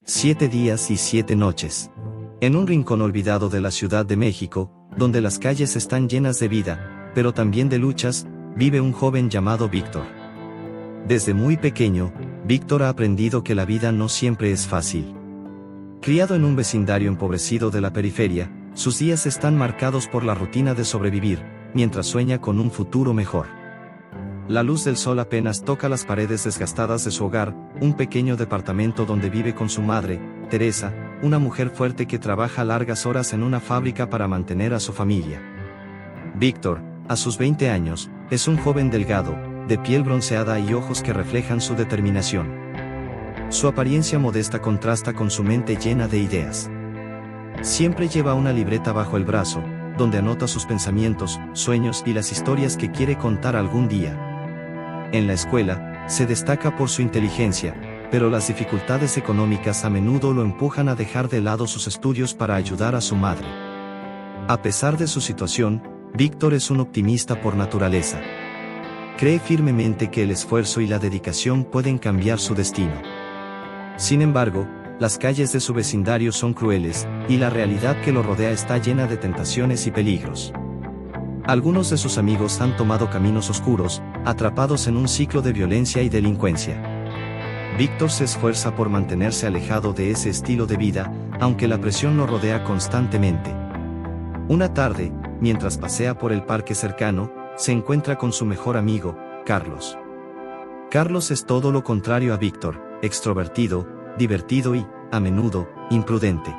7 días y 7 noches. En un rincón olvidado de la Ciudad de México, donde las calles están llenas de vida, pero también de luchas, vive un joven llamado Víctor. Desde muy pequeño, Víctor ha aprendido que la vida no siempre es fácil. Criado en un vecindario empobrecido de la periferia, sus días están marcados por la rutina de sobrevivir, mientras sueña con un futuro mejor. La luz del sol apenas toca las paredes desgastadas de su hogar, un pequeño departamento donde vive con su madre, Teresa, una mujer fuerte que trabaja largas horas en una fábrica para mantener a su familia. Víctor, a sus 20 años, es un joven delgado, de piel bronceada y ojos que reflejan su determinación. Su apariencia modesta contrasta con su mente llena de ideas. Siempre lleva una libreta bajo el brazo, donde anota sus pensamientos, sueños y las historias que quiere contar algún día. En la escuela, se destaca por su inteligencia, pero las dificultades económicas a menudo lo empujan a dejar de lado sus estudios para ayudar a su madre. A pesar de su situación, Víctor es un optimista por naturaleza. Cree firmemente que el esfuerzo y la dedicación pueden cambiar su destino. Sin embargo, las calles de su vecindario son crueles, y la realidad que lo rodea está llena de tentaciones y peligros. Algunos de sus amigos han tomado caminos oscuros, atrapados en un ciclo de violencia y delincuencia. Víctor se esfuerza por mantenerse alejado de ese estilo de vida, aunque la presión lo rodea constantemente. Una tarde, mientras pasea por el parque cercano, se encuentra con su mejor amigo, Carlos. Carlos es todo lo contrario a Víctor, extrovertido, divertido y, a menudo, imprudente.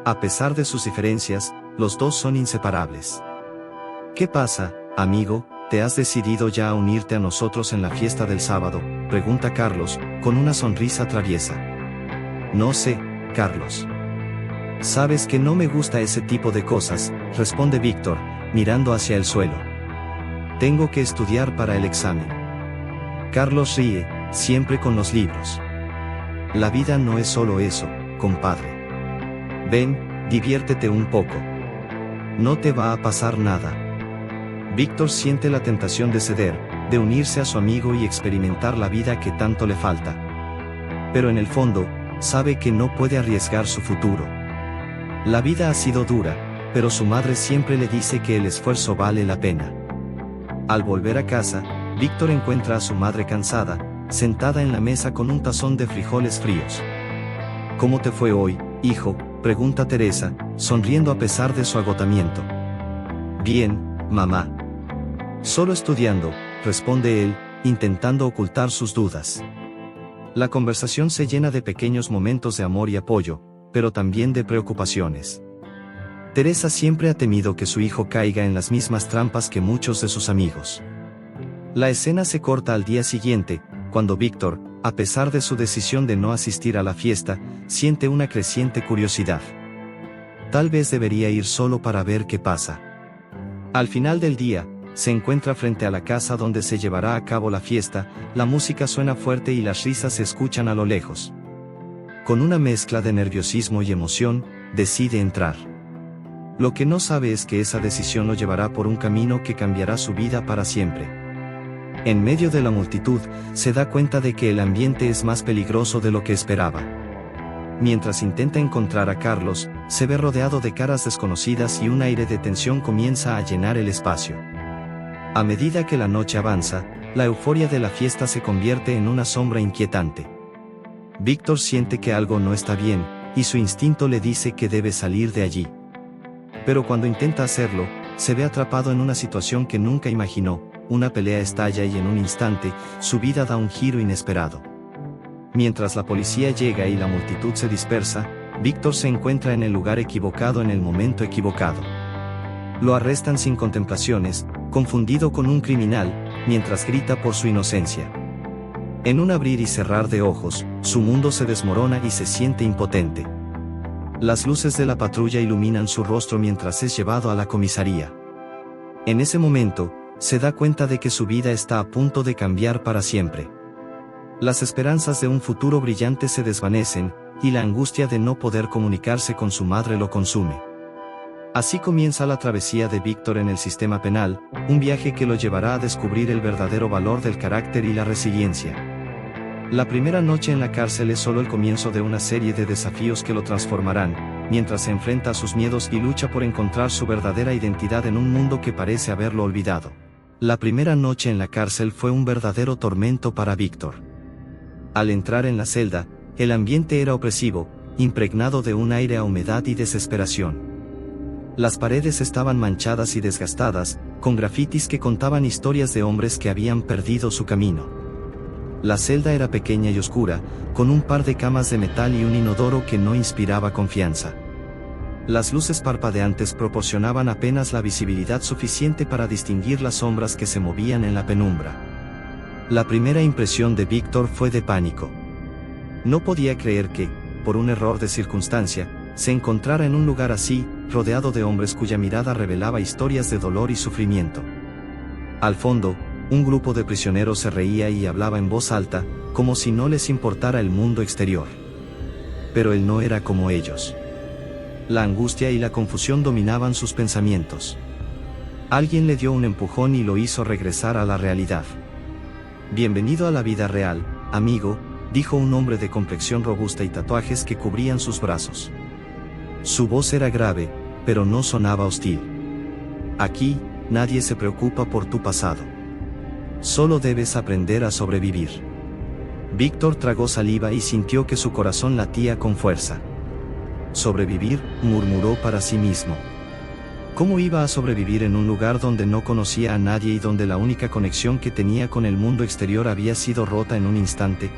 A pesar de sus diferencias, los dos son inseparables. ¿Qué pasa, amigo? ¿Te has decidido ya a unirte a nosotros en la fiesta del sábado?, pregunta Carlos, con una sonrisa traviesa. No sé, Carlos. Sabes que no me gusta ese tipo de cosas, responde Víctor, mirando hacia el suelo. Tengo que estudiar para el examen. Carlos ríe, siempre con los libros. La vida no es solo eso, compadre. Ven, diviértete un poco. No te va a pasar nada. Víctor siente la tentación de ceder, de unirse a su amigo y experimentar la vida que tanto le falta. Pero en el fondo, sabe que no puede arriesgar su futuro. La vida ha sido dura, pero su madre siempre le dice que el esfuerzo vale la pena. Al volver a casa, Víctor encuentra a su madre cansada, sentada en la mesa con un tazón de frijoles fríos. ¿Cómo te fue hoy, hijo?, pregunta Teresa, sonriendo a pesar de su agotamiento. Bien, mamá. Solo estudiando, responde él, intentando ocultar sus dudas. La conversación se llena de pequeños momentos de amor y apoyo, pero también de preocupaciones. Teresa siempre ha temido que su hijo caiga en las mismas trampas que muchos de sus amigos. La escena se corta al día siguiente, cuando Víctor, a pesar de su decisión de no asistir a la fiesta, siente una creciente curiosidad. Tal vez debería ir solo para ver qué pasa. Al final del día, se encuentra frente a la casa donde se llevará a cabo la fiesta, la música suena fuerte y las risas se escuchan a lo lejos. Con una mezcla de nerviosismo y emoción, decide entrar. Lo que no sabe es que esa decisión lo llevará por un camino que cambiará su vida para siempre. En medio de la multitud, se da cuenta de que el ambiente es más peligroso de lo que esperaba. Mientras intenta encontrar a Carlos, se ve rodeado de caras desconocidas y un aire de tensión comienza a llenar el espacio. A medida que la noche avanza, la euforia de la fiesta se convierte en una sombra inquietante. Víctor siente que algo no está bien, y su instinto le dice que debe salir de allí. Pero cuando intenta hacerlo, se ve atrapado en una situación que nunca imaginó. Una pelea estalla y en un instante, su vida da un giro inesperado. Mientras la policía llega y la multitud se dispersa, Víctor se encuentra en el lugar equivocado en el momento equivocado. Lo arrestan sin contemplaciones, confundido con un criminal, mientras grita por su inocencia. En un abrir y cerrar de ojos, su mundo se desmorona y se siente impotente. Las luces de la patrulla iluminan su rostro mientras es llevado a la comisaría. En ese momento, se da cuenta de que su vida está a punto de cambiar para siempre. Las esperanzas de un futuro brillante se desvanecen, y la angustia de no poder comunicarse con su madre lo consume. Así comienza la travesía de Víctor en el sistema penal, un viaje que lo llevará a descubrir el verdadero valor del carácter y la resiliencia. La primera noche en la cárcel es solo el comienzo de una serie de desafíos que lo transformarán, mientras se enfrenta a sus miedos y lucha por encontrar su verdadera identidad en un mundo que parece haberlo olvidado. La primera noche en la cárcel fue un verdadero tormento para Víctor. Al entrar en la celda, el ambiente era opresivo, impregnado de un aire a humedad y desesperación. Las paredes estaban manchadas y desgastadas, con grafitis que contaban historias de hombres que habían perdido su camino. La celda era pequeña y oscura, con un par de camas de metal y un inodoro que no inspiraba confianza. Las luces parpadeantes proporcionaban apenas la visibilidad suficiente para distinguir las sombras que se movían en la penumbra. La primera impresión de Víctor fue de pánico. No podía creer que, por un error de circunstancia, se encontrara en un lugar así, rodeado de hombres cuya mirada revelaba historias de dolor y sufrimiento. Al fondo, un grupo de prisioneros se reía y hablaba en voz alta, como si no les importara el mundo exterior. Pero él no era como ellos. La angustia y la confusión dominaban sus pensamientos. Alguien le dio un empujón y lo hizo regresar a la realidad. «Bienvenido a la vida real, amigo», dijo un hombre de complexión robusta y tatuajes que cubrían sus brazos. Su voz era grave, pero no sonaba hostil. «Aquí, nadie se preocupa por tu pasado. Solo debes aprender a sobrevivir». Víctor tragó saliva y sintió que su corazón latía con fuerza. «Sobrevivir», murmuró para sí mismo. ¿Cómo iba a sobrevivir en un lugar donde no conocía a nadie y donde la única conexión que tenía con el mundo exterior había sido rota en un instante?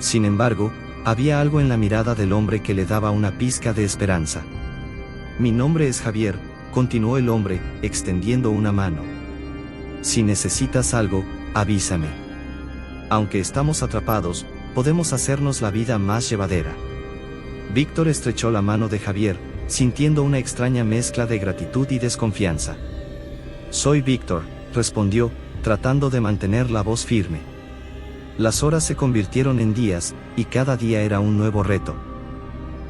Sin embargo, había algo en la mirada del hombre que le daba una pizca de esperanza. «Mi nombre es Javier», continuó el hombre, extendiendo una mano. «Si necesitas algo, avísame. Aunque estamos atrapados, podemos hacernos la vida más llevadera». Víctor estrechó la mano de Javier, sintiendo una extraña mezcla de gratitud y desconfianza. «Soy Víctor», respondió, tratando de mantener la voz firme. Las horas se convirtieron en días, y cada día era un nuevo reto.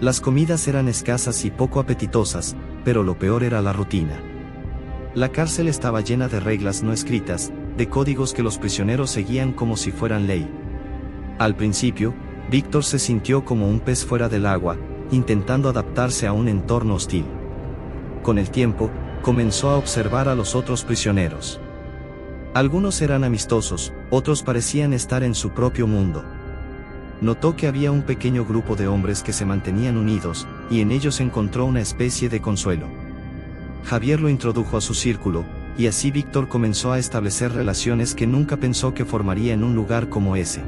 Las comidas eran escasas y poco apetitosas, pero lo peor era la rutina. La cárcel estaba llena de reglas no escritas, de códigos que los prisioneros seguían como si fueran ley. Al principio, Víctor se sintió como un pez fuera del agua, intentando adaptarse a un entorno hostil. Con el tiempo, comenzó a observar a los otros prisioneros. Algunos eran amistosos, otros parecían estar en su propio mundo. Notó que había un pequeño grupo de hombres que se mantenían unidos, y en ellos encontró una especie de consuelo. Javier lo introdujo a su círculo, y así Víctor comenzó a establecer relaciones que nunca pensó que formaría en un lugar como ese.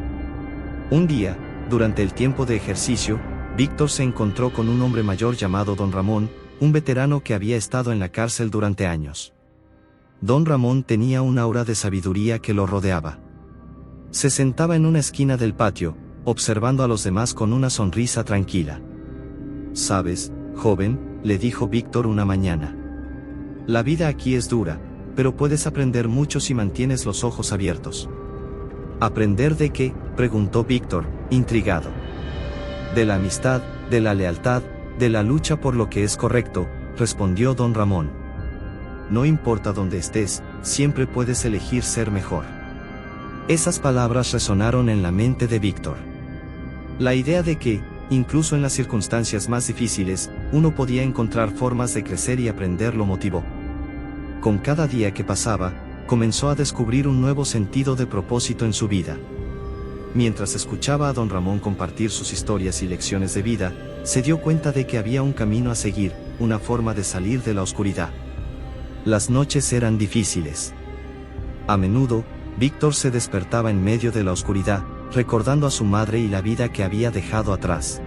Un día, durante el tiempo de ejercicio, Víctor se encontró con un hombre mayor llamado Don Ramón, un veterano que había estado en la cárcel durante años. Don Ramón tenía un aura de sabiduría que lo rodeaba. Se sentaba en una esquina del patio, observando a los demás con una sonrisa tranquila. «Sabes, joven», le dijo Víctor una mañana. «La vida aquí es dura, pero puedes aprender mucho si mantienes los ojos abiertos». «¿Aprender de qué?», preguntó Víctor, intrigado. «De la amistad, de la lealtad, de la lucha por lo que es correcto», respondió Don Ramón. «No importa dónde estés, siempre puedes elegir ser mejor». Esas palabras resonaron en la mente de Víctor. La idea de que, incluso en las circunstancias más difíciles, uno podía encontrar formas de crecer y aprender lo motivó. Con cada día que pasaba, comenzó a descubrir un nuevo sentido de propósito en su vida. Mientras escuchaba a Don Ramón compartir sus historias y lecciones de vida, se dio cuenta de que había un camino a seguir, una forma de salir de la oscuridad. Las noches eran difíciles. A menudo, Víctor se despertaba en medio de la oscuridad, recordando a su madre y la vida que había dejado atrás.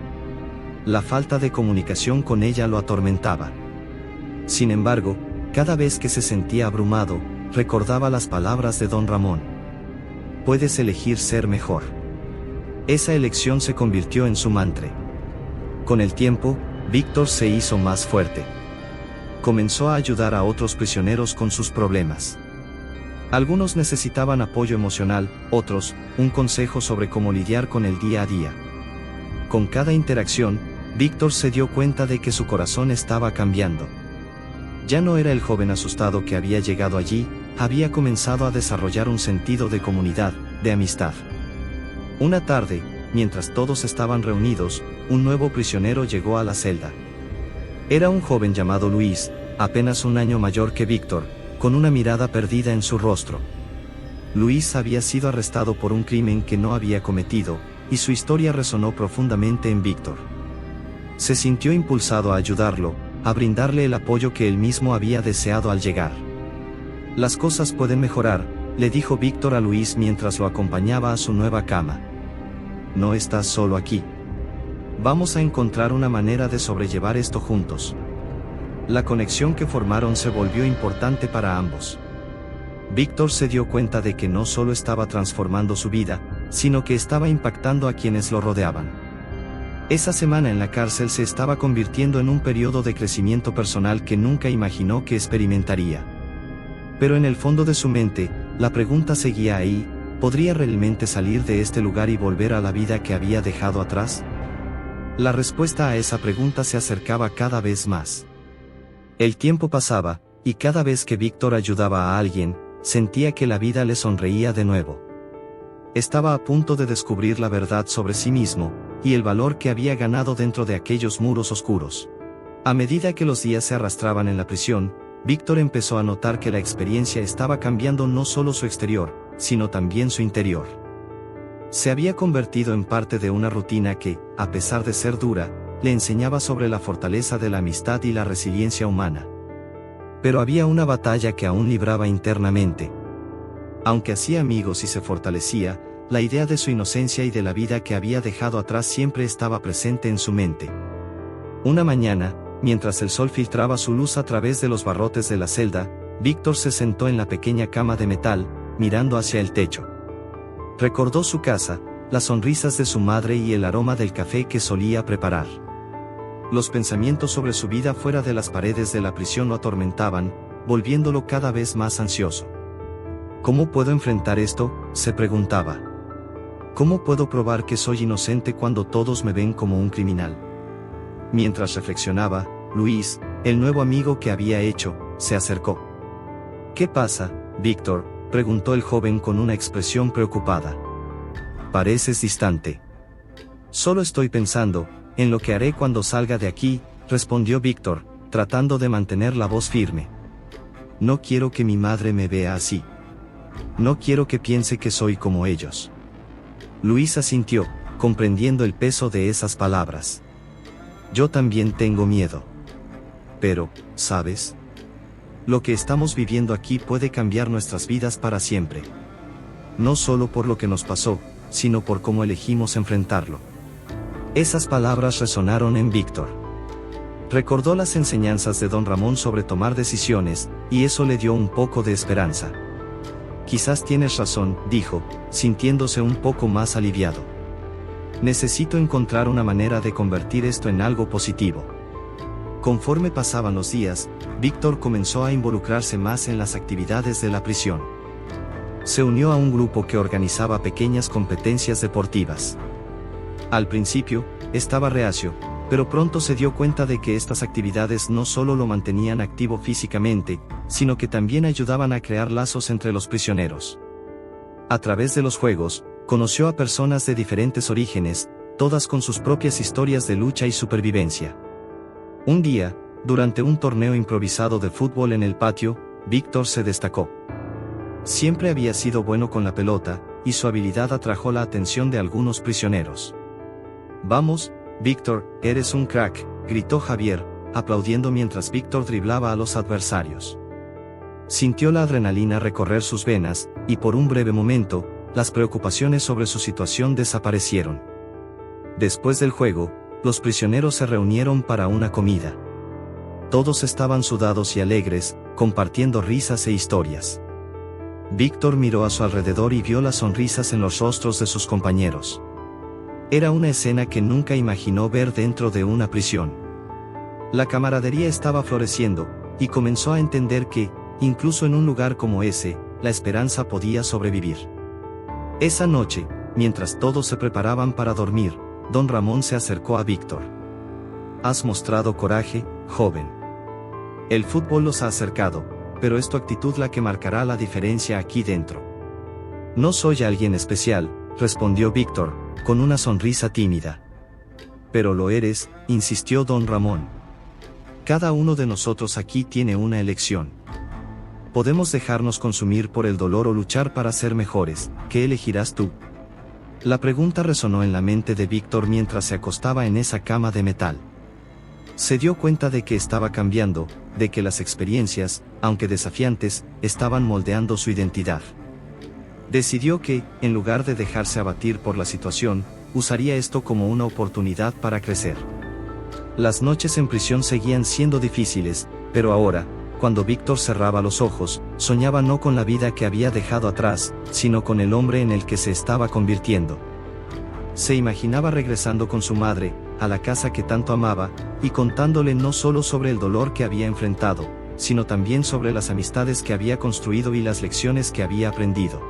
La falta de comunicación con ella lo atormentaba. Sin embargo, cada vez que se sentía abrumado, recordaba las palabras de Don Ramón. «Puedes elegir ser mejor». Esa elección se convirtió en su mantra. Con el tiempo, Víctor se hizo más fuerte. Comenzó a ayudar a otros prisioneros con sus problemas. Algunos necesitaban apoyo emocional, otros, un consejo sobre cómo lidiar con el día a día. Con cada interacción, Víctor se dio cuenta de que su corazón estaba cambiando. Ya no era el joven asustado que había llegado allí, había comenzado a desarrollar un sentido de comunidad, de amistad. Una tarde, mientras todos estaban reunidos, un nuevo prisionero llegó a la celda. Era un joven llamado Luis, apenas un año mayor que Víctor, con una mirada perdida en su rostro. Luis había sido arrestado por un crimen que no había cometido, y su historia resonó profundamente en Víctor. Se sintió impulsado a ayudarlo, a brindarle el apoyo que él mismo había deseado al llegar. Las cosas pueden mejorar, le dijo Víctor a Luis mientras lo acompañaba a su nueva cama. No estás solo aquí. Vamos a encontrar una manera de sobrellevar esto juntos. La conexión que formaron se volvió importante para ambos. Víctor se dio cuenta de que no solo estaba transformando su vida, sino que estaba impactando a quienes lo rodeaban. Esa semana en la cárcel se estaba convirtiendo en un periodo de crecimiento personal que nunca imaginó que experimentaría. Pero en el fondo de su mente, la pregunta seguía ahí: ¿podría realmente salir de este lugar y volver a la vida que había dejado atrás? La respuesta a esa pregunta se acercaba cada vez más. El tiempo pasaba, y cada vez que Víctor ayudaba a alguien, sentía que la vida le sonreía de nuevo. Estaba a punto de descubrir la verdad sobre sí mismo, y el valor que había ganado dentro de aquellos muros oscuros. A medida que los días se arrastraban en la prisión, Víctor empezó a notar que la experiencia estaba cambiando no solo su exterior, sino también su interior. Se había convertido en parte de una rutina que, a pesar de ser dura, le enseñaba sobre la fortaleza de la amistad y la resiliencia humana. Pero había una batalla que aún libraba internamente. Aunque hacía amigos y se fortalecía, la idea de su inocencia y de la vida que había dejado atrás siempre estaba presente en su mente. Una mañana, mientras el sol filtraba su luz a través de los barrotes de la celda, Víctor se sentó en la pequeña cama de metal, mirando hacia el techo. Recordó su casa, las sonrisas de su madre y el aroma del café que solía preparar. Los pensamientos sobre su vida fuera de las paredes de la prisión lo atormentaban, volviéndolo cada vez más ansioso. ¿Cómo puedo enfrentar esto?, se preguntaba. ¿Cómo puedo probar que soy inocente cuando todos me ven como un criminal? Mientras reflexionaba, Luis, el nuevo amigo que había hecho, se acercó. ¿Qué pasa, Víctor?, preguntó el joven con una expresión preocupada. Pareces distante. Solo estoy pensando en lo que haré cuando salga de aquí, respondió Víctor, tratando de mantener la voz firme. No quiero que mi madre me vea así. No quiero que piense que soy como ellos. Luis asintió, comprendiendo el peso de esas palabras. Yo también tengo miedo. Pero, ¿sabes? Lo que estamos viviendo aquí puede cambiar nuestras vidas para siempre. No solo por lo que nos pasó, sino por cómo elegimos enfrentarlo. Esas palabras resonaron en Víctor. Recordó las enseñanzas de don Ramón sobre tomar decisiones, y eso le dio un poco de esperanza. Quizás tienes razón, dijo, sintiéndose un poco más aliviado. Necesito encontrar una manera de convertir esto en algo positivo. Conforme pasaban los días, Víctor comenzó a involucrarse más en las actividades de la prisión. Se unió a un grupo que organizaba pequeñas competencias deportivas. Al principio, estaba reacio, pero pronto se dio cuenta de que estas actividades no solo lo mantenían activo físicamente, sino que también ayudaban a crear lazos entre los prisioneros. A través de los juegos, conoció a personas de diferentes orígenes, todas con sus propias historias de lucha y supervivencia. Un día, durante un torneo improvisado de fútbol en el patio, Víctor se destacó. Siempre había sido bueno con la pelota, y su habilidad atrajo la atención de algunos prisioneros. Vamos, Víctor, eres un crack, gritó Javier, aplaudiendo mientras Víctor driblaba a los adversarios. Sintió la adrenalina recorrer sus venas, y por un breve momento, las preocupaciones sobre su situación desaparecieron. Después del juego, los prisioneros se reunieron para una comida. Todos estaban sudados y alegres, compartiendo risas e historias. Víctor miró a su alrededor y vio las sonrisas en los rostros de sus compañeros. Era una escena que nunca imaginó ver dentro de una prisión. La camaradería estaba floreciendo, y comenzó a entender que, incluso en un lugar como ese, la esperanza podía sobrevivir. Esa noche, mientras todos se preparaban para dormir, don Ramón se acercó a Víctor. Has mostrado coraje, joven. El fútbol los ha acercado, pero es tu actitud la que marcará la diferencia aquí dentro. No soy alguien especial, respondió Víctor, con una sonrisa tímida. Pero lo eres, insistió don Ramón. Cada uno de nosotros aquí tiene una elección. Podemos dejarnos consumir por el dolor o luchar para ser mejores. ¿Qué elegirás tú? La pregunta resonó en la mente de Víctor mientras se acostaba en esa cama de metal. Se dio cuenta de que estaba cambiando, de que las experiencias, aunque desafiantes, estaban moldeando su identidad. Decidió que, en lugar de dejarse abatir por la situación, usaría esto como una oportunidad para crecer. Las noches en prisión seguían siendo difíciles, pero ahora, cuando Víctor cerraba los ojos, soñaba no con la vida que había dejado atrás, sino con el hombre en el que se estaba convirtiendo. Se imaginaba regresando con su madre, a la casa que tanto amaba, y contándole no solo sobre el dolor que había enfrentado, sino también sobre las amistades que había construido y las lecciones que había aprendido.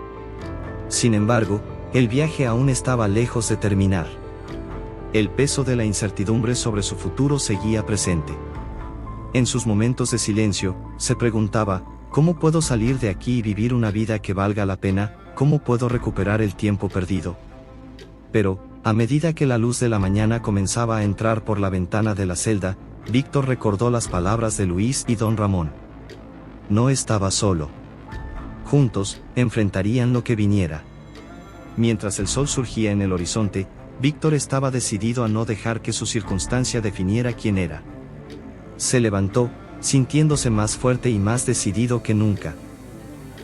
Sin embargo, el viaje aún estaba lejos de terminar. El peso de la incertidumbre sobre su futuro seguía presente. En sus momentos de silencio, se preguntaba, ¿cómo puedo salir de aquí y vivir una vida que valga la pena? ¿Cómo puedo recuperar el tiempo perdido? Pero, a medida que la luz de la mañana comenzaba a entrar por la ventana de la celda, Víctor recordó las palabras de Luis y don Ramón. No estaba solo. Juntos, enfrentarían lo que viniera. Mientras el sol surgía en el horizonte, Víctor estaba decidido a no dejar que su circunstancia definiera quién era. Se levantó, sintiéndose más fuerte y más decidido que nunca.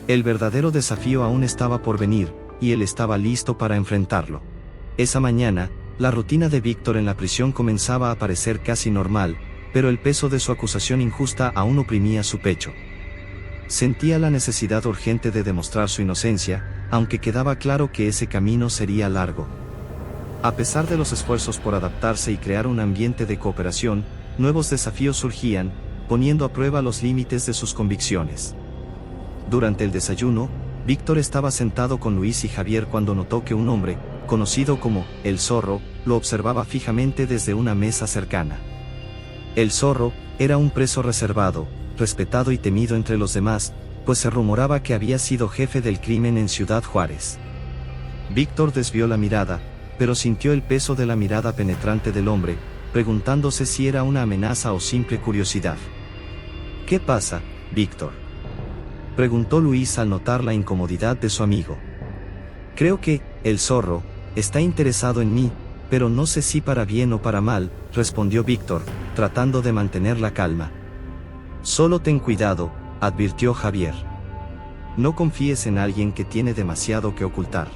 El verdadero desafío aún estaba por venir, y él estaba listo para enfrentarlo. Esa mañana, la rutina de Víctor en la prisión comenzaba a parecer casi normal, pero el peso de su acusación injusta aún oprimía su pecho. Sentía la necesidad urgente de demostrar su inocencia, aunque quedaba claro que ese camino sería largo. A pesar de los esfuerzos por adaptarse y crear un ambiente de cooperación, nuevos desafíos surgían, poniendo a prueba los límites de sus convicciones. Durante el desayuno, Víctor estaba sentado con Luis y Javier cuando notó que un hombre, conocido como El Zorro, lo observaba fijamente desde una mesa cercana. El Zorro era un preso reservado, respetado y temido entre los demás, pues se rumoraba que había sido jefe del crimen en Ciudad Juárez. Víctor desvió la mirada, pero sintió el peso de la mirada penetrante del hombre, preguntándose si era una amenaza o simple curiosidad. ¿Qué pasa, Víctor?, preguntó Luis al notar la incomodidad de su amigo. Creo que, el Zorro, está interesado en mí, pero no sé si para bien o para mal, respondió Víctor, tratando de mantener la calma. Solo ten cuidado, advirtió Javier. No confíes en alguien que tiene demasiado que ocultar.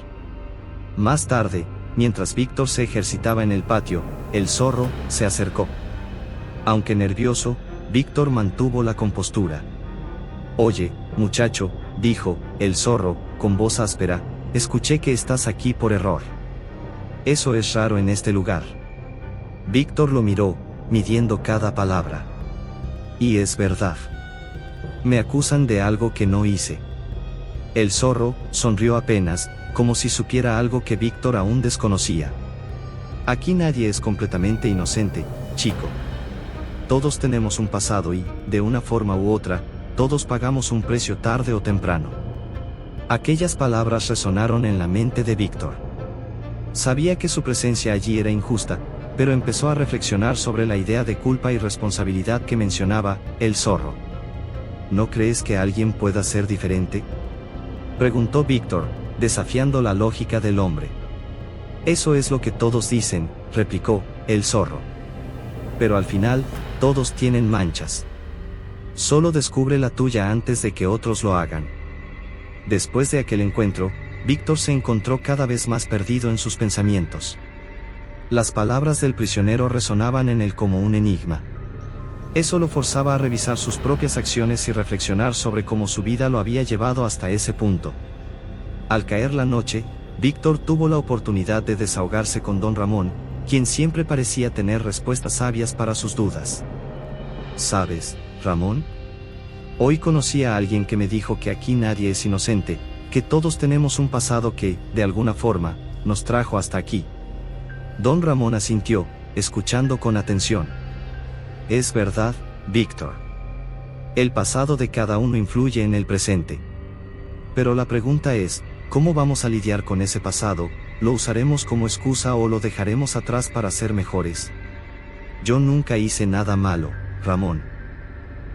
Más tarde, mientras Víctor se ejercitaba en el patio, el Zorro se acercó. Aunque nervioso, Víctor mantuvo la compostura. Oye, muchacho, dijo, el Zorro, con voz áspera, escuché que estás aquí por error. Eso es raro en este lugar. Víctor lo miró, midiendo cada palabra. Y es verdad. Me acusan de algo que no hice. El Zorro sonrió apenas, como si supiera algo que Víctor aún desconocía. Aquí nadie es completamente inocente, chico. Todos tenemos un pasado y, de una forma u otra, todos pagamos un precio tarde o temprano. Aquellas palabras resonaron en la mente de Víctor. Sabía que su presencia allí era injusta, pero empezó a reflexionar sobre la idea de culpa y responsabilidad que mencionaba el Zorro. ¿No crees que alguien pueda ser diferente?, preguntó Víctor, desafiando la lógica del hombre. Eso es lo que todos dicen, replicó el Zorro. Pero al final, todos tienen manchas. Solo descubre la tuya antes de que otros lo hagan. Después de aquel encuentro, Víctor se encontró cada vez más perdido en sus pensamientos. Las palabras del prisionero resonaban en él como un enigma. Eso lo forzaba a revisar sus propias acciones y reflexionar sobre cómo su vida lo había llevado hasta ese punto. Al caer la noche, Víctor tuvo la oportunidad de desahogarse con don Ramón, quien siempre parecía tener respuestas sabias para sus dudas. ¿Sabes, Ramón? Hoy conocí a alguien que me dijo que aquí nadie es inocente, que todos tenemos un pasado que, de alguna forma, nos trajo hasta aquí. Don Ramón asintió, escuchando con atención. Es verdad, Víctor. El pasado de cada uno influye en el presente. Pero la pregunta es, ¿cómo vamos a lidiar con ese pasado, ¿Lo usaremos como excusa o lo dejaremos atrás para ser mejores? Yo nunca hice nada malo, Ramón.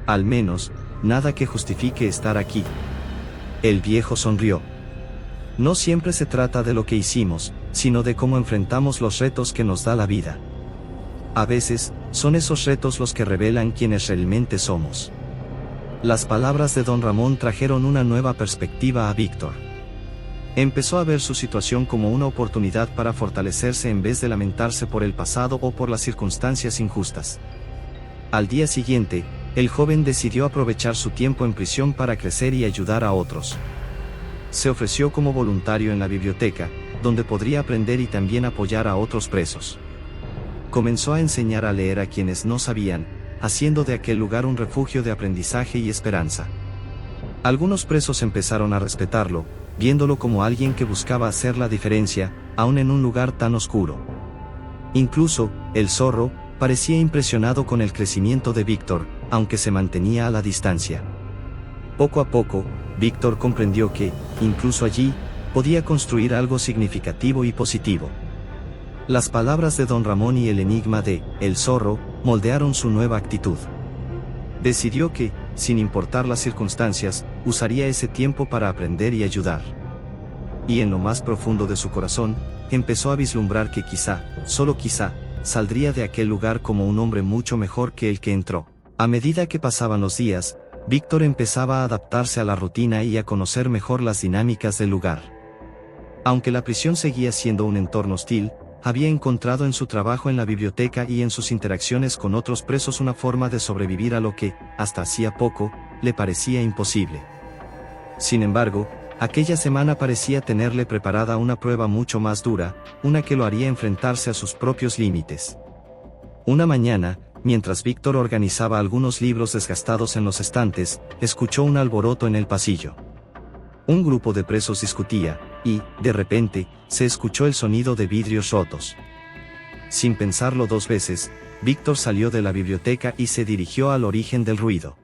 Al menos, nada que justifique estar aquí. El viejo sonrió. No siempre se trata de lo que hicimos, sino de cómo enfrentamos los retos que nos da la vida. A veces, son esos retos los que revelan quiénes realmente somos. Las palabras de don Ramón trajeron una nueva perspectiva a Víctor. Empezó a ver su situación como una oportunidad para fortalecerse en vez de lamentarse por el pasado o por las circunstancias injustas. Al día siguiente, el joven decidió aprovechar su tiempo en prisión para crecer y ayudar a otros. Se ofreció como voluntario en la biblioteca, donde podría aprender y también apoyar a otros presos. Comenzó a enseñar a leer a quienes no sabían, haciendo de aquel lugar un refugio de aprendizaje y esperanza. Algunos presos empezaron a respetarlo, viéndolo como alguien que buscaba hacer la diferencia, aun en un lugar tan oscuro. Incluso, el zorro, parecía impresionado con el crecimiento de Víctor, aunque se mantenía a la distancia. Poco a poco, Víctor comprendió que, incluso allí, podía construir algo significativo y positivo. Las palabras de don Ramón y el enigma de el zorro moldearon su nueva actitud. Decidió que, sin importar las circunstancias, usaría ese tiempo para aprender y ayudar. Y en lo más profundo de su corazón, empezó a vislumbrar que quizá, solo quizá, saldría de aquel lugar como un hombre mucho mejor que el que entró. A medida que pasaban los días, Víctor empezaba a adaptarse a la rutina y a conocer mejor las dinámicas del lugar. Aunque la prisión seguía siendo un entorno hostil, había encontrado en su trabajo en la biblioteca y en sus interacciones con otros presos una forma de sobrevivir a lo que, hasta hacía poco, le parecía imposible. Sin embargo, aquella semana parecía tenerle preparada una prueba mucho más dura, una que lo haría enfrentarse a sus propios límites. Una mañana, mientras Víctor organizaba algunos libros desgastados en los estantes, escuchó un alboroto en el pasillo. Un grupo de presos discutía, y, de repente, se escuchó el sonido de vidrios rotos. Sin pensarlo dos veces, Víctor salió de la biblioteca y se dirigió al origen del ruido.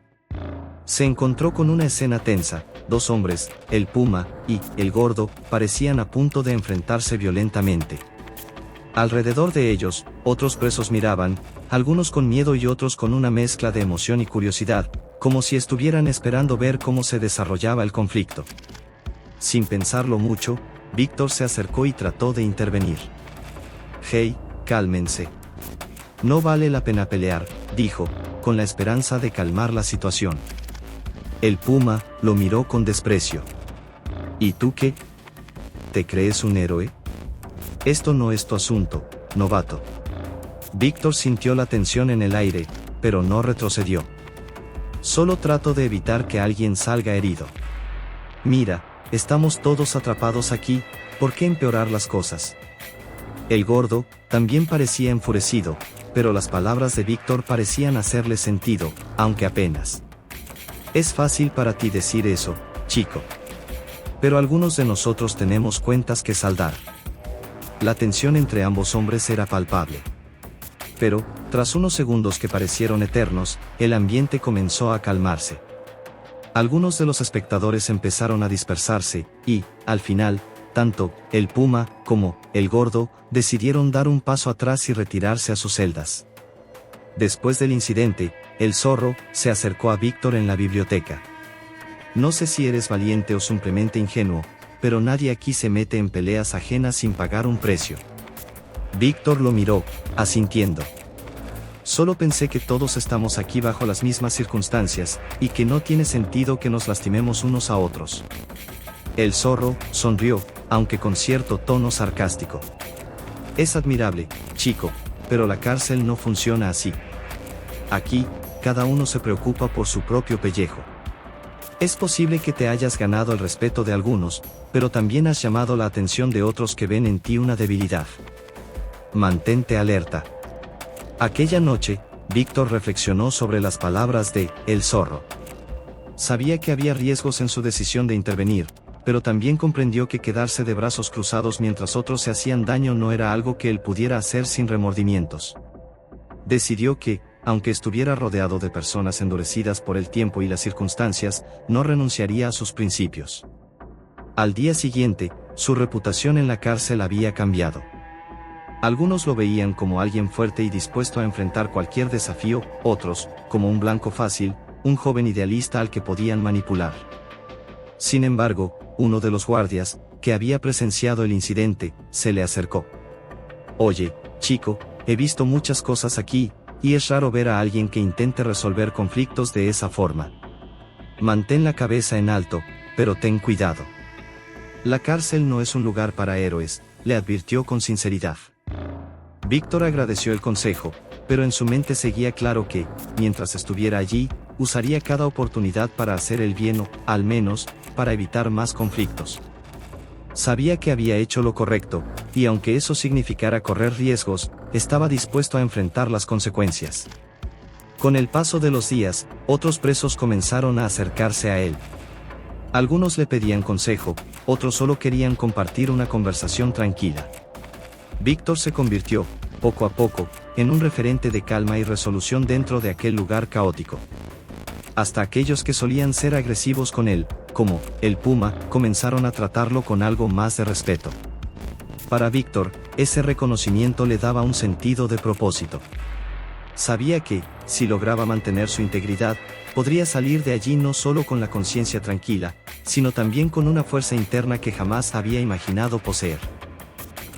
Se encontró con una escena tensa. Dos hombres, el Puma y el Gordo, parecían a punto de enfrentarse violentamente. Alrededor de ellos, otros presos miraban, algunos con miedo y otros con una mezcla de emoción y curiosidad, como si estuvieran esperando ver cómo se desarrollaba el conflicto. Sin pensarlo mucho, Víctor se acercó y trató de intervenir. «Hey, cálmense. No vale la pena pelear», dijo, con la esperanza de calmar la situación. El Puma lo miró con desprecio. «¿Y tú qué? ¿Te crees un héroe? Esto no es tu asunto, novato». Víctor sintió la tensión en el aire, pero no retrocedió. «Solo trato de evitar que alguien salga herido. Mira, estamos todos atrapados aquí, ¿por qué empeorar las cosas?». El Gordo también parecía enfurecido, pero las palabras de Víctor parecían hacerle sentido, aunque apenas. «Es fácil para ti decir eso, chico. Pero algunos de nosotros tenemos cuentas que saldar». La tensión entre ambos hombres era palpable. Pero, tras unos segundos que parecieron eternos, el ambiente comenzó a calmarse. Algunos de los espectadores empezaron a dispersarse, y, al final, tanto el Puma como el Gordo decidieron dar un paso atrás y retirarse a sus celdas. Después del incidente, el Zorro se acercó a Víctor en la biblioteca. «No sé si eres valiente o simplemente ingenuo, pero nadie aquí se mete en peleas ajenas sin pagar un precio». Víctor lo miró, asintiendo. «Solo pensé que todos estamos aquí bajo las mismas circunstancias, y que no tiene sentido que nos lastimemos unos a otros». El Zorro sonrió, aunque con cierto tono sarcástico. «Es admirable, chico, pero la cárcel no funciona así. Aquí, cada uno se preocupa por su propio pellejo. Es posible que te hayas ganado el respeto de algunos, pero también has llamado la atención de otros que ven en ti una debilidad. Mantente alerta». Aquella noche, Víctor reflexionó sobre las palabras de el Zorro. Sabía que había riesgos en su decisión de intervenir, pero también comprendió que quedarse de brazos cruzados mientras otros se hacían daño no era algo que él pudiera hacer sin remordimientos. Decidió que, aunque estuviera rodeado de personas endurecidas por el tiempo y las circunstancias, no renunciaría a sus principios. Al día siguiente, su reputación en la cárcel había cambiado. Algunos lo veían como alguien fuerte y dispuesto a enfrentar cualquier desafío, otros, como un blanco fácil, un joven idealista al que podían manipular. Sin embargo, uno de los guardias, que había presenciado el incidente, se le acercó. «Oye, chico, he visto muchas cosas aquí, y es raro ver a alguien que intente resolver conflictos de esa forma. Mantén la cabeza en alto, pero ten cuidado. La cárcel no es un lugar para héroes», le advirtió con sinceridad. Víctor agradeció el consejo, pero en su mente seguía claro que, mientras estuviera allí, usaría cada oportunidad para hacer el bien o, al menos, para evitar más conflictos. Sabía que había hecho lo correcto, y aunque eso significara correr riesgos, estaba dispuesto a enfrentar las consecuencias. Con el paso de los días, otros presos comenzaron a acercarse a él. Algunos le pedían consejo, otros solo querían compartir una conversación tranquila. Víctor se convirtió, poco a poco, en un referente de calma y resolución dentro de aquel lugar caótico. Hasta aquellos que solían ser agresivos con él, como el Puma, comenzaron a tratarlo con algo más de respeto. Para Víctor, ese reconocimiento le daba un sentido de propósito. Sabía que, si lograba mantener su integridad, podría salir de allí no solo con la conciencia tranquila, sino también con una fuerza interna que jamás había imaginado poseer.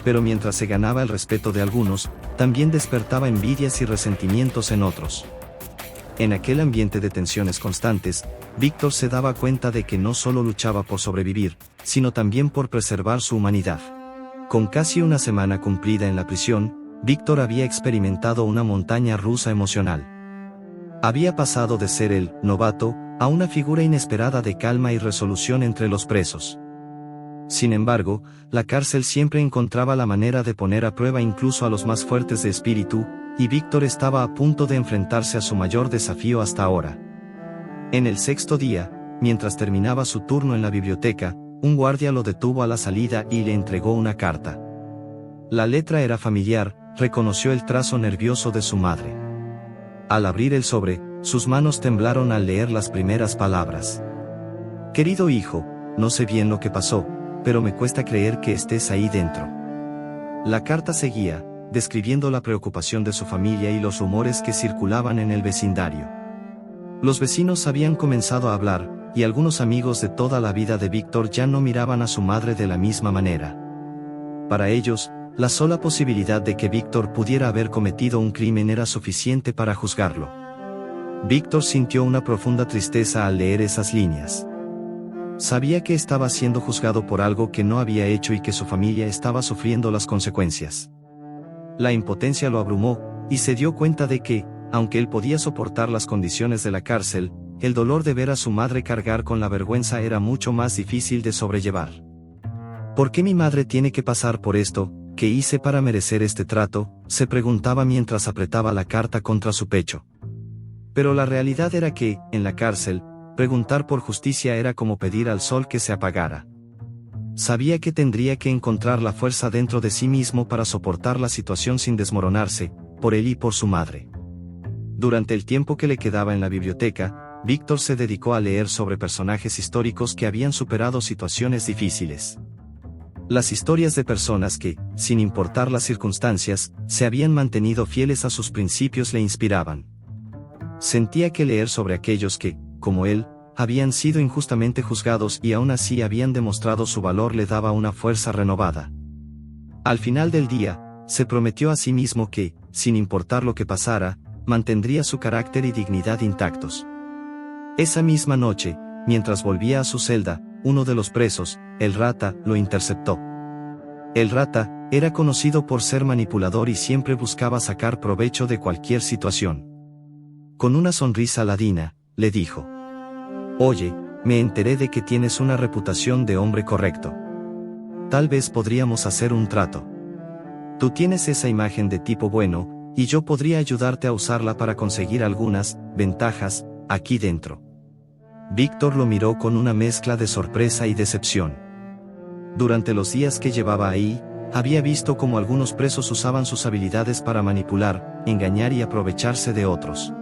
Pero mientras se ganaba el respeto de algunos, también despertaba envidias y resentimientos en otros. En aquel ambiente de tensiones constantes, Víctor se daba cuenta de que no solo luchaba por sobrevivir, sino también por preservar su humanidad. Con casi una semana cumplida en la prisión, Víctor había experimentado una montaña rusa emocional. Había pasado de ser el novato a una figura inesperada de calma y resolución entre los presos. Sin embargo, la cárcel siempre encontraba la manera de poner a prueba incluso a los más fuertes de espíritu, y Víctor estaba a punto de enfrentarse a su mayor desafío hasta ahora. En el sexto día, mientras terminaba su turno en la biblioteca, un guardia lo detuvo a la salida y le entregó una carta. La letra era familiar, reconoció el trazo nervioso de su madre. Al abrir el sobre, sus manos temblaron al leer las primeras palabras. «Querido hijo, no sé bien lo que pasó, pero me cuesta creer que estés ahí dentro». La carta seguía, describiendo la preocupación de su familia y los rumores que circulaban en el vecindario. Los vecinos habían comenzado a hablar, y algunos amigos de toda la vida de Víctor ya no miraban a su madre de la misma manera. Para ellos, la sola posibilidad de que Víctor pudiera haber cometido un crimen era suficiente para juzgarlo. Víctor sintió una profunda tristeza al leer esas líneas. Sabía que estaba siendo juzgado por algo que no había hecho y que su familia estaba sufriendo las consecuencias. La impotencia lo abrumó, y se dio cuenta de que, aunque él podía soportar las condiciones de la cárcel, el dolor de ver a su madre cargar con la vergüenza era mucho más difícil de sobrellevar. ¿Por qué mi madre tiene que pasar por esto? ¿Qué hice para merecer este trato?, se preguntaba mientras apretaba la carta contra su pecho. Pero la realidad era que, en la cárcel, preguntar por justicia era como pedir al sol que se apagara. Sabía que tendría que encontrar la fuerza dentro de sí mismo para soportar la situación sin desmoronarse, por él y por su madre. Durante el tiempo que le quedaba en la biblioteca, Víctor se dedicó a leer sobre personajes históricos que habían superado situaciones difíciles. Las historias de personas que, sin importar las circunstancias, se habían mantenido fieles a sus principios le inspiraban. Sentía que leer sobre aquellos que, como él, habían sido injustamente juzgados y aún así habían demostrado su valor le daba una fuerza renovada. Al final del día, se prometió a sí mismo que, sin importar lo que pasara, mantendría su carácter y dignidad intactos. Esa misma noche, mientras volvía a su celda, uno de los presos, el Rata, lo interceptó. El Rata era conocido por ser manipulador y siempre buscaba sacar provecho de cualquier situación. Con una sonrisa ladina, le dijo: «Oye, me enteré de que tienes una reputación de hombre correcto. Tal vez podríamos hacer un trato. Tú tienes esa imagen de tipo bueno, y yo podría ayudarte a usarla para conseguir algunas ventajas aquí dentro». Víctor lo miró con una mezcla de sorpresa y decepción. Durante los días que llevaba ahí, había visto cómo algunos presos usaban sus habilidades para manipular, engañar y aprovecharse de otros.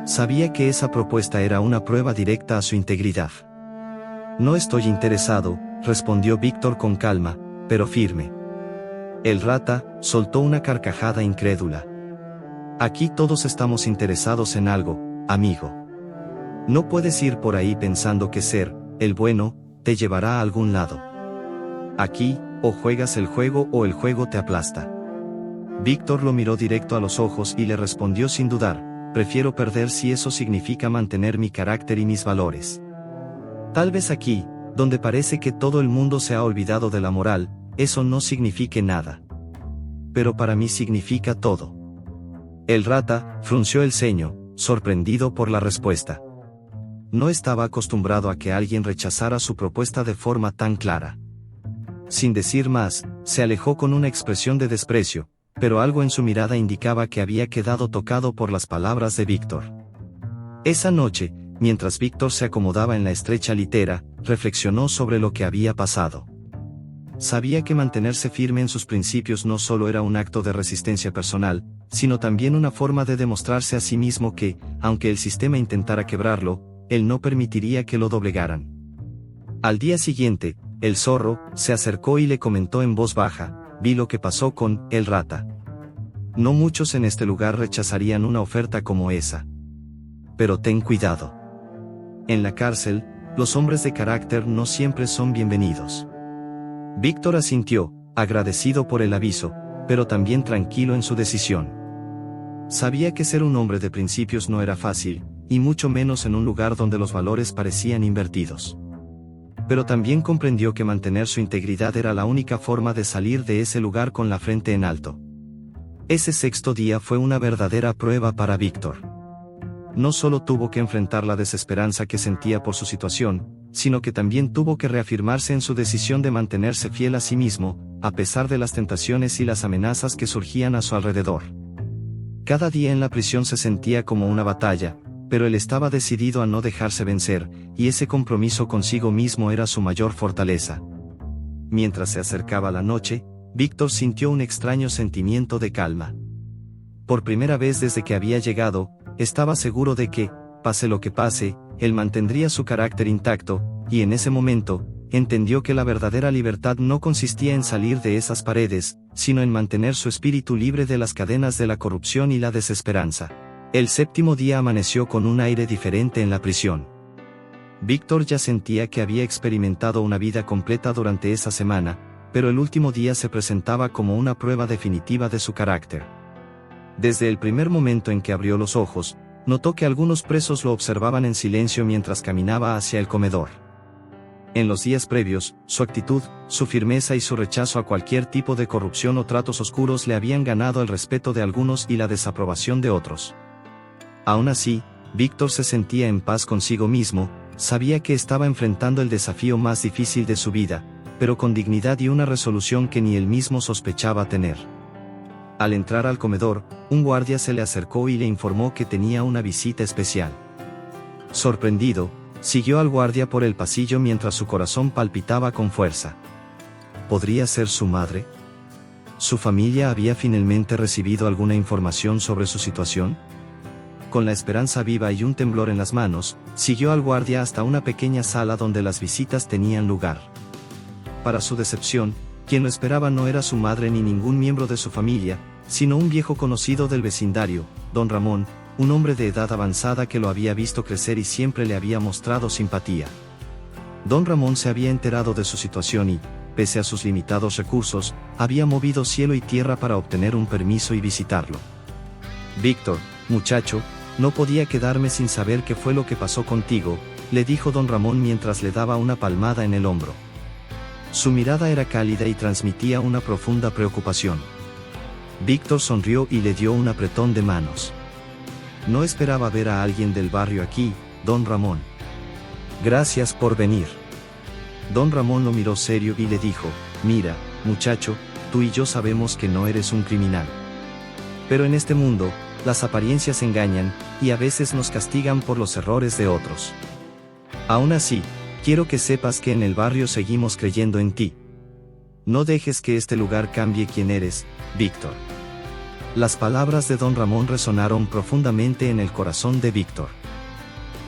Sabía que esa propuesta era una prueba directa a su integridad. «No estoy interesado», respondió Víctor con calma, pero firme. El rata soltó una carcajada incrédula. Aquí todos estamos interesados en algo, amigo. No puedes ir por ahí pensando que ser el bueno te llevará a algún lado. Aquí, o juegas el juego o el juego te aplasta. Víctor lo miró directo a los ojos y le respondió sin dudar: prefiero perder si eso significa mantener mi carácter y mis valores. Tal vez aquí, donde parece que todo el mundo se ha olvidado de la moral, eso no signifique nada. Pero para mí significa todo. El rata frunció el ceño, sorprendido por la respuesta. No estaba acostumbrado a que alguien rechazara su propuesta de forma tan clara. Sin decir más, se alejó con una expresión de desprecio, pero algo en su mirada indicaba que había quedado tocado por las palabras de Víctor. Esa noche, mientras Víctor se acomodaba en la estrecha litera, reflexionó sobre lo que había pasado. Sabía que mantenerse firme en sus principios no solo era un acto de resistencia personal, sino también una forma de demostrarse a sí mismo que, aunque el sistema intentara quebrarlo, él no permitiría que lo doblegaran. Al día siguiente, el zorro se acercó y le comentó en voz baja: vi lo que pasó con el rata. No muchos en este lugar rechazarían una oferta como esa. Pero ten cuidado. En la cárcel, los hombres de carácter no siempre son bienvenidos. Víctor asintió, agradecido por el aviso, pero también tranquilo en su decisión. Sabía que ser un hombre de principios no era fácil, y mucho menos en un lugar donde los valores parecían invertidos. Pero también comprendió que mantener su integridad era la única forma de salir de ese lugar con la frente en alto. Ese sexto día fue una verdadera prueba para Víctor. No solo tuvo que enfrentar la desesperanza que sentía por su situación, sino que también tuvo que reafirmarse en su decisión de mantenerse fiel a sí mismo, a pesar de las tentaciones y las amenazas que surgían a su alrededor. Cada día en la prisión se sentía como una batalla, pero él estaba decidido a no dejarse vencer, y ese compromiso consigo mismo era su mayor fortaleza. Mientras se acercaba la noche, Víctor sintió un extraño sentimiento de calma. Por primera vez desde que había llegado, estaba seguro de que, pase lo que pase, él mantendría su carácter intacto, y en ese momento, entendió que la verdadera libertad no consistía en salir de esas paredes, sino en mantener su espíritu libre de las cadenas de la corrupción y la desesperanza. El séptimo día amaneció con un aire diferente en la prisión. Víctor ya sentía que había experimentado una vida completa durante esa semana, pero el último día se presentaba como una prueba definitiva de su carácter. Desde el primer momento en que abrió los ojos, notó que algunos presos lo observaban en silencio mientras caminaba hacia el comedor. En los días previos, su actitud, su firmeza y su rechazo a cualquier tipo de corrupción o tratos oscuros le habían ganado el respeto de algunos y la desaprobación de otros. Aún así, Víctor se sentía en paz consigo mismo, sabía que estaba enfrentando el desafío más difícil de su vida, pero con dignidad y una resolución que ni él mismo sospechaba tener. Al entrar al comedor, un guardia se le acercó y le informó que tenía una visita especial. Sorprendido, siguió al guardia por el pasillo mientras su corazón palpitaba con fuerza. ¿Podría ser su madre? ¿Su familia había finalmente recibido alguna información sobre su situación? Con la esperanza viva y un temblor en las manos, siguió al guardia hasta una pequeña sala donde las visitas tenían lugar. Para su decepción, quien lo esperaba no era su madre ni ningún miembro de su familia, sino un viejo conocido del vecindario, don Ramón, un hombre de edad avanzada que lo había visto crecer y siempre le había mostrado simpatía. Don Ramón se había enterado de su situación y, pese a sus limitados recursos, había movido cielo y tierra para obtener un permiso y visitarlo. Víctor, muchacho, no podía quedarme sin saber qué fue lo que pasó contigo, le dijo don Ramón mientras le daba una palmada en el hombro. Su mirada era cálida y transmitía una profunda preocupación. Víctor sonrió y le dio un apretón de manos. No esperaba ver a alguien del barrio aquí, don Ramón. Gracias por venir. Don Ramón lo miró serio y le dijo: mira, muchacho, tú y yo sabemos que no eres un criminal. Pero en este mundo, las apariencias engañan, y a veces nos castigan por los errores de otros. Aún así, quiero que sepas que en el barrio seguimos creyendo en ti. No dejes que este lugar cambie quién eres, Víctor. Las palabras de don Ramón resonaron profundamente en el corazón de Víctor.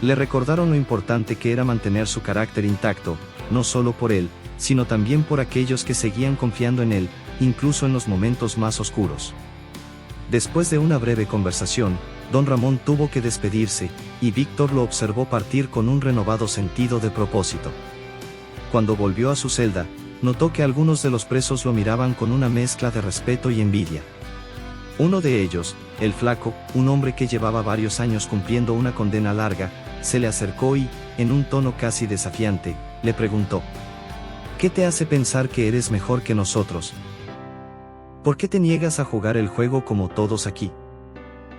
Le recordaron lo importante que era mantener su carácter intacto, no solo por él, sino también por aquellos que seguían confiando en él, incluso en los momentos más oscuros. Después de una breve conversación, don Ramón tuvo que despedirse, y Víctor lo observó partir con un renovado sentido de propósito. Cuando volvió a su celda, notó que algunos de los presos lo miraban con una mezcla de respeto y envidia. Uno de ellos, el Flaco, un hombre que llevaba varios años cumpliendo una condena larga, se le acercó y, en un tono casi desafiante, le preguntó: ¿qué te hace pensar que eres mejor que nosotros? ¿Por qué te niegas a jugar el juego como todos aquí?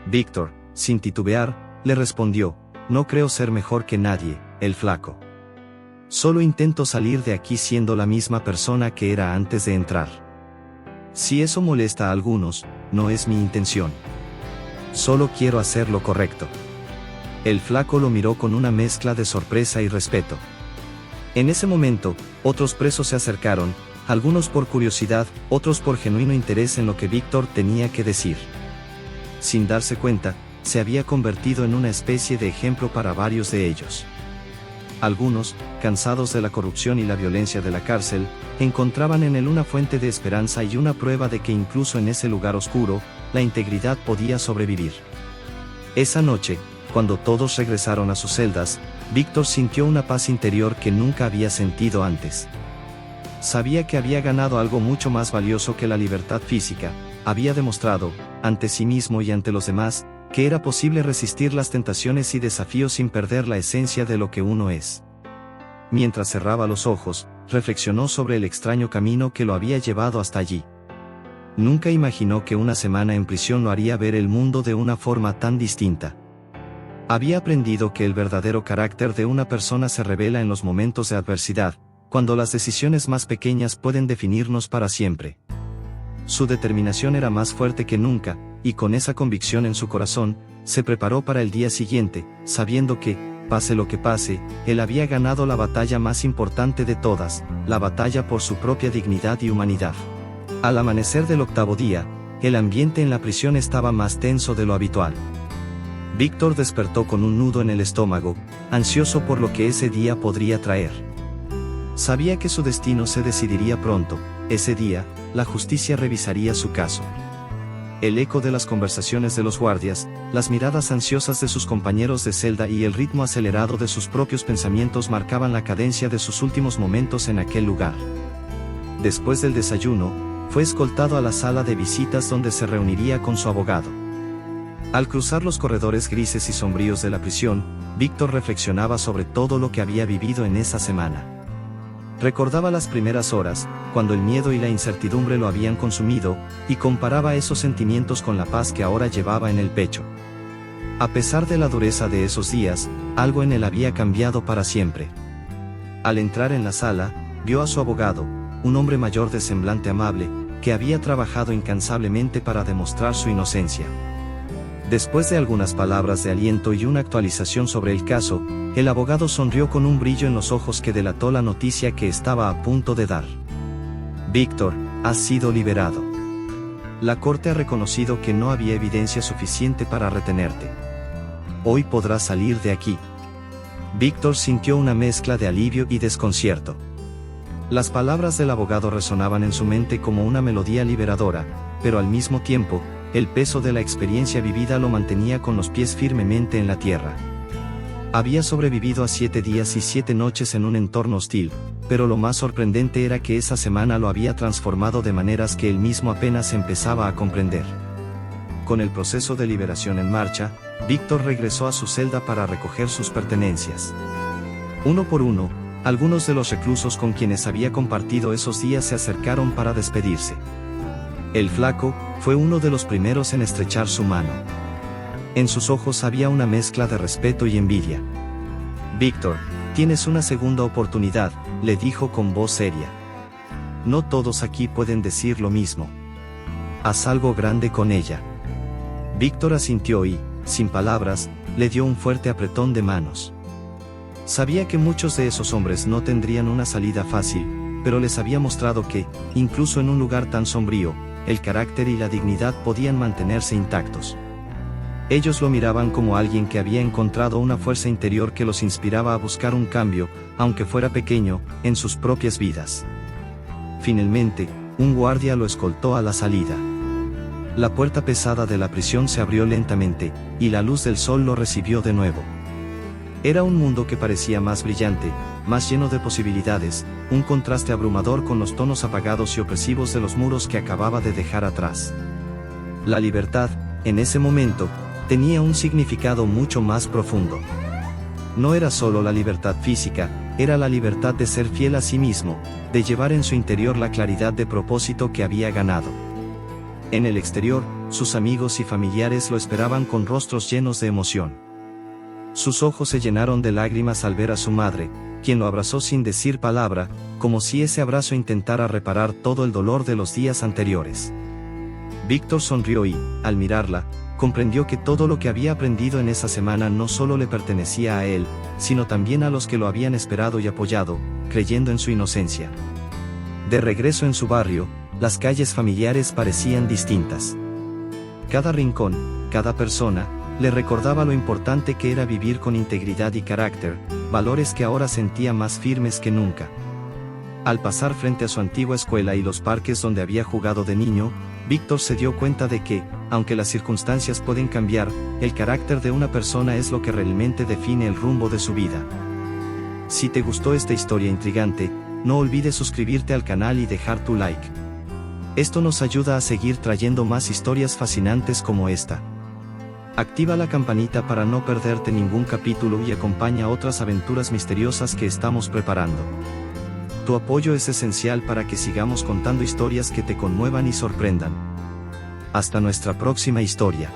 Víctor, sin titubear, le respondió: no creo ser mejor que nadie, el Flaco. Solo intento salir de aquí siendo la misma persona que era antes de entrar. Si eso molesta a algunos, no es mi intención. Solo quiero hacer lo correcto. El Flaco lo miró con una mezcla de sorpresa y respeto. En ese momento, otros presos se acercaron, algunos por curiosidad, otros por genuino interés en lo que Víctor tenía que decir. Sin darse cuenta, se había convertido en una especie de ejemplo para varios de ellos. Algunos, cansados de la corrupción y la violencia de la cárcel, encontraban en él una fuente de esperanza y una prueba de que incluso en ese lugar oscuro, la integridad podía sobrevivir. Esa noche, cuando todos regresaron a sus celdas, Víctor sintió una paz interior que nunca había sentido antes. Sabía que había ganado algo mucho más valioso que la libertad física, había demostrado, ante sí mismo y ante los demás, que era posible resistir las tentaciones y desafíos sin perder la esencia de lo que uno es. Mientras cerraba los ojos, reflexionó sobre el extraño camino que lo había llevado hasta allí. Nunca imaginó que una semana en prisión lo haría ver el mundo de una forma tan distinta. Había aprendido que el verdadero carácter de una persona se revela en los momentos de adversidad, cuando las decisiones más pequeñas pueden definirnos para siempre. Su determinación era más fuerte que nunca, y con esa convicción en su corazón, se preparó para el día siguiente, sabiendo que, pase lo que pase, él había ganado la batalla más importante de todas, la batalla por su propia dignidad y humanidad. Al amanecer del octavo día, el ambiente en la prisión estaba más tenso de lo habitual. Víctor despertó con un nudo en el estómago, ansioso por lo que ese día podría traer. Sabía que su destino se decidiría pronto, ese día, la justicia revisaría su caso. El eco de las conversaciones de los guardias, las miradas ansiosas de sus compañeros de celda y el ritmo acelerado de sus propios pensamientos marcaban la cadencia de sus últimos momentos en aquel lugar. Después del desayuno, fue escoltado a la sala de visitas donde se reuniría con su abogado. Al cruzar los corredores grises y sombríos de la prisión, Víctor reflexionaba sobre todo lo que había vivido en esa semana. Recordaba las primeras horas, cuando el miedo y la incertidumbre lo habían consumido, y comparaba esos sentimientos con la paz que ahora llevaba en el pecho. A pesar de la dureza de esos días, algo en él había cambiado para siempre. Al entrar en la sala, vio a su abogado, un hombre mayor de semblante amable, que había trabajado incansablemente para demostrar su inocencia. Después de algunas palabras de aliento y una actualización sobre el caso, el abogado sonrió con un brillo en los ojos que delató la noticia que estaba a punto de dar. Víctor, has sido liberado. La corte ha reconocido que no había evidencia suficiente para retenerte. Hoy podrás salir de aquí. Víctor sintió una mezcla de alivio y desconcierto. Las palabras del abogado resonaban en su mente como una melodía liberadora, pero al mismo tiempo, el peso de la experiencia vivida lo mantenía con los pies firmemente en la tierra. Había sobrevivido a 7 días y 7 noches en un entorno hostil, pero lo más sorprendente era que esa semana lo había transformado de maneras que él mismo apenas empezaba a comprender. Con el proceso de liberación en marcha, Víctor regresó a su celda para recoger sus pertenencias. Uno por uno, algunos de los reclusos con quienes había compartido esos días se acercaron para despedirse. El Flaco fue uno de los primeros en estrechar su mano. En sus ojos había una mezcla de respeto y envidia. Víctor, tienes una segunda oportunidad, le dijo con voz seria. No todos aquí pueden decir lo mismo. Haz algo grande con ella. Víctor asintió y, sin palabras, le dio un fuerte apretón de manos. Sabía que muchos de esos hombres no tendrían una salida fácil, pero les había mostrado que, incluso en un lugar tan sombrío, el carácter y la dignidad podían mantenerse intactos. Ellos lo miraban como alguien que había encontrado una fuerza interior que los inspiraba a buscar un cambio, aunque fuera pequeño, en sus propias vidas. Finalmente, un guardia lo escoltó a la salida. La puerta pesada de la prisión se abrió lentamente, y la luz del sol lo recibió de nuevo. Era un mundo que parecía más brillante, más lleno de posibilidades, un contraste abrumador con los tonos apagados y opresivos de los muros que acababa de dejar atrás. La libertad, en ese momento, tenía un significado mucho más profundo. No era solo la libertad física, era la libertad de ser fiel a sí mismo, de llevar en su interior la claridad de propósito que había ganado. En el exterior, sus amigos y familiares lo esperaban con rostros llenos de emoción. Sus ojos se llenaron de lágrimas al ver a su madre, quien lo abrazó sin decir palabra, como si ese abrazo intentara reparar todo el dolor de los días anteriores. Víctor sonrió y, al mirarla, comprendió que todo lo que había aprendido en esa semana no solo le pertenecía a él, sino también a los que lo habían esperado y apoyado, creyendo en su inocencia. De regreso en su barrio, las calles familiares parecían distintas. Cada rincón, cada persona, le recordaba lo importante que era vivir con integridad y carácter, valores que ahora sentía más firmes que nunca. Al pasar frente a su antigua escuela y los parques donde había jugado de niño, Víctor se dio cuenta de que, aunque las circunstancias pueden cambiar, el carácter de una persona es lo que realmente define el rumbo de su vida. Si te gustó esta historia intrigante, no olvides suscribirte al canal y dejar tu like. Esto nos ayuda a seguir trayendo más historias fascinantes como esta. Activa la campanita para no perderte ningún capítulo y acompaña otras aventuras misteriosas que estamos preparando. Tu apoyo es esencial para que sigamos contando historias que te conmuevan y sorprendan. Hasta nuestra próxima historia.